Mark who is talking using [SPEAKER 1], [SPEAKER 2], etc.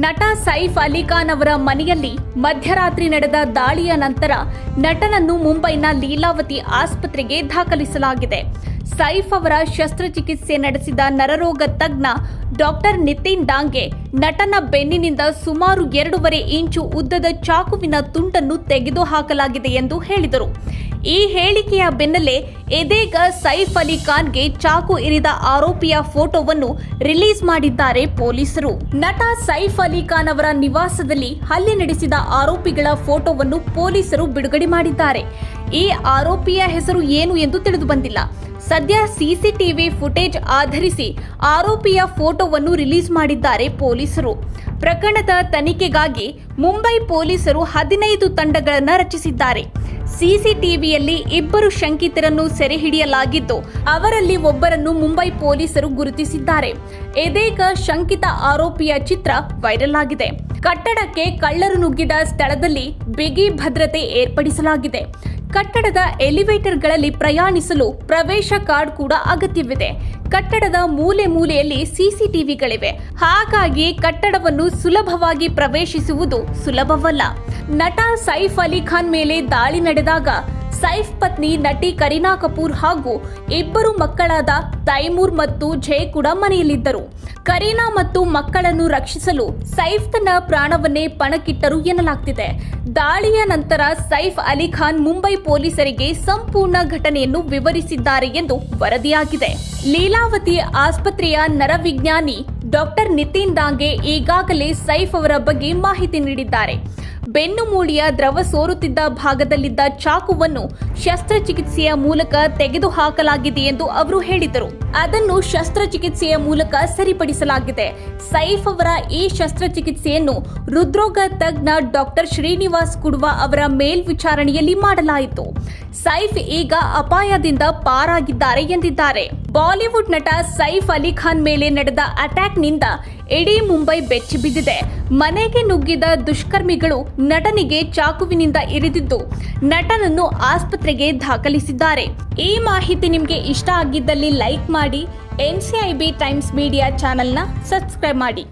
[SPEAKER 1] ನಟ ಸೈಫ್ ಅಲಿ ಖಾನ್ ಅವರ ಮನೆಯಲ್ಲಿ ಮಧ್ಯರಾತ್ರಿ ನಡೆದ ದಾಳಿಯ ನಂತರ ನಟನನ್ನು ಮುಂಬೈನ ಲೀಲಾವತಿ ಆಸ್ಪತ್ರೆಗೆ ದಾಖಲಿಸಲಾಗಿದೆ. ಸೈಫ್ ಅವರ ಶಸ್ತ್ರಚಿಕಿತ್ಸೆ ನಡೆಸಿದ ನರರೋಗ ತಜ್ಞ ಡಾಕ್ಟರ್ ನಿತಿನ್ ಡಾಂಗೆ ನಟನ ಬೆನ್ನಿನಿಂದ ಸುಮಾರು 2.5 ಇಂಚು ಉದ್ದದ ಚಾಕುವಿನ ತುಂಡನ್ನು ತೆಗೆದುಹಾಕಲಾಗಿದೆ ಎಂದು ಹೇಳಿದರು. ಈ ಹೇಳಿಕೆಯ ಬೆನ್ನಲ್ಲೇ ಇದೀಗ ಸೈಫ್ ಅಲಿ ಖಾನ್ಗೆ ಚಾಕು ಇರಿದ ಆರೋಪಿಯ ಫೋಟೋವನ್ನು ರಿಲೀಸ್ ಮಾಡಿದ್ದಾರೆ ಪೊಲೀಸರು. ನಟ ಸೈಫ್ ಅಲಿ ಖಾನ್ ಅವರ ನಿವಾಸದಲ್ಲಿ ಹಲ್ಲೆ ನಡೆಸಿದ ಆರೋಪಿಗಳ ಫೋಟೋವನ್ನು ಪೊಲೀಸರು ಬಿಡುಗಡೆ ಮಾಡಿದ್ದಾರೆ. ಈ ಆರೋಪಿಯ ಹೆಸರು ಏನು ಎಂದು ತಿಳಿದು ಬಂದಿಲ್ಲ. ಸದ್ಯ ಸಿಸಿಟಿವಿ ಫುಟೇಜ್ ಆಧರಿಸಿ ಆರೋಪಿಯ ಫೋಟೋವನ್ನು ರಿಲೀಸ್ ಮಾಡಿದ್ದಾರೆ ಪೊಲೀಸರು. ಪ್ರಕರಣದ ತನಿಖೆಗಾಗಿ ಮುಂಬೈ ಪೊಲೀಸರು 15 ತಂಡಗಳನ್ನು ರಚಿಸಿದ್ದಾರೆ. ಸಿಸಿಟಿವಿಯಲ್ಲಿ 2 ಶಂಕಿತರನ್ನು ಸೆರೆ ಹಿಡಿಯಲಾಗಿದ್ದು, ಅವರಲ್ಲಿ ಒಬ್ಬರನ್ನು ಮುಂಬೈ ಪೊಲೀಸರು ಗುರುತಿಸಿದ್ದಾರೆ. ಇದೀಗ ಶಂಕಿತ ಆರೋಪಿಯ ಚಿತ್ರ ವೈರಲ್ ಆಗಿದೆ. ಕಟ್ಟಡಕ್ಕೆ ಕಳ್ಳರು ನುಗ್ಗಿದ ಸ್ಥಳದಲ್ಲಿ ಬಿಗಿ ಭದ್ರತೆ ಏರ್ಪಡಿಸಲಾಗಿದೆ. ಕಟ್ಟಡದ ಎಲಿವೇಟರ್ಗಳಲ್ಲಿ ಪ್ರಯಾಣಿಸಲು ಪ್ರವೇಶ ಕಾರ್ಡ್ ಕೂಡ ಅಗತ್ಯವಿದೆ. ಕಟ್ಟಡದ ಮೂಲೆಯಲ್ಲಿ ಸಿಸಿಟಿವಿಗಳಿವೆ. ಹಾಗಾಗಿ ಕಟ್ಟಡವನ್ನು ಸುಲಭವಾಗಿ ಪ್ರವೇಶಿಸುವುದು ಸುಲಭವಲ್ಲ. ನಟ ಸೈಫ್ ಅಲಿ ಖಾನ್ ಮೇಲೆ ದಾಳಿ ನಡೆದಾಗ ಸೈಫ್ ಪತ್ನಿ ನಟಿ ಕರೀನಾ ಕಪೂರ್ ಹಾಗೂ 2 ಮಕ್ಕಳಾದ ತೈಮೂರ್ ಮತ್ತು ಜೈ ಕೂಡ ಮನೆಯಲ್ಲಿದ್ದರು. ಕರೀನಾ ಮತ್ತು ಮಕ್ಕಳನ್ನು ರಕ್ಷಿಸಲು ಸೈಫ್ ತನ್ನ ಪ್ರಾಣವನ್ನೇ ಪಣಕ್ಕಿಟ್ಟರು ಎನ್ನಲಾಗ್ತಿದೆ. ದಾಳಿಯ ನಂತರ ಸೈಫ್ ಅಲಿ ಖಾನ್ ಮುಂಬೈ ಪೊಲೀಸರಿಗೆ ಸಂಪೂರ್ಣ ಘಟನೆಯನ್ನು ವಿವರಿಸಿದ್ದಾರೆ ಎಂದು ವರದಿಯಾಗಿದೆ. ಲೀಲಾವತಿ ಆಸ್ಪತ್ರೆಯ ನರವಿಜ್ಞಾನಿ ಡಾಕ್ಟರ್ ನಿತಿನ್ ಡಾಂಗೆ ಈಗಾಗಲೇ ಸೈಫ್ ಅವರ ಬಗ್ಗೆ ಮಾಹಿತಿ ನೀಡಿದ್ದಾರೆ. ಬೆನ್ನು ಮೂಳೆಯ ದ್ರವ ಸೋರುತ್ತಿದ್ದ ಭಾಗದಲ್ಲಿದ್ದ ಚಾಕುವನ್ನು ಶಸ್ತ್ರಚಿಕಿತ್ಸೆಯ ಮೂಲಕ ತೆಗೆದುಹಾಕಲಾಗಿದೆ ಎಂದು ಅವರು ಹೇಳಿದರು. ಅದನ್ನು ಶಸ್ತ್ರಚಿಕಿತ್ಸೆಯ ಮೂಲಕ ಸರಿಪಡಿಸಲಾಗಿದೆ. ಸೈಫ್ ಅವರ ಈ ಶಸ್ತ್ರಚಿಕಿತ್ಸೆಯನ್ನು ಹೃದ್ರೋಗ ತಜ್ಞ ಡಾಕ್ಟರ್ ಶ್ರೀನಿವಾಸ್ ಕುಡ್ವಾ ಅವರ ಮೇಲ್ವಿಚಾರಣೆಯಲ್ಲಿ ಮಾಡಲಾಯಿತು. ಸೈಫ್ ಈಗ ಅಪಾಯದಿಂದ ಪಾರಾಗಿದ್ದಾರೆ ಎಂದಿದ್ದಾರೆ. ಬಾಲಿವುಡ್ ನಟ ಸೈಫ್ ಅಲಿ ಖಾನ್ ಮೇಲೆ ನಡೆದ ಅಟ್ಯಾಕ್ನಿಂದ ಇಡೀ ಮುಂಬೈ ಬೆಚ್ಚಿಬಿದ್ದಿದೆ. ಮನೆಗೆ ನುಗ್ಗಿದ ದುಷ್ಕರ್ಮಿಗಳು ನಟನಿಗೆ ಚಾಕುವಿನಿಂದ ಇರಿದಿದ್ದು, ನಟನನ್ನು ಆಸ್ಪತ್ರೆಗೆ ದಾಖಲಿಸಿದ್ದಾರೆ. ಈ ಮಾಹಿತಿ ನಿಮಗೆ ಇಷ್ಟ ಆಗಿದ್ದಲ್ಲಿ ಲೈಕ್ ಮಾಡಿ, NCIB ಟೈಮ್ಸ್ ಮೀಡಿಯಾ ಚಾನೆಲ್ನ ಸಬ್ಸ್ಕ್ರೈಬ್ ಮಾಡಿ.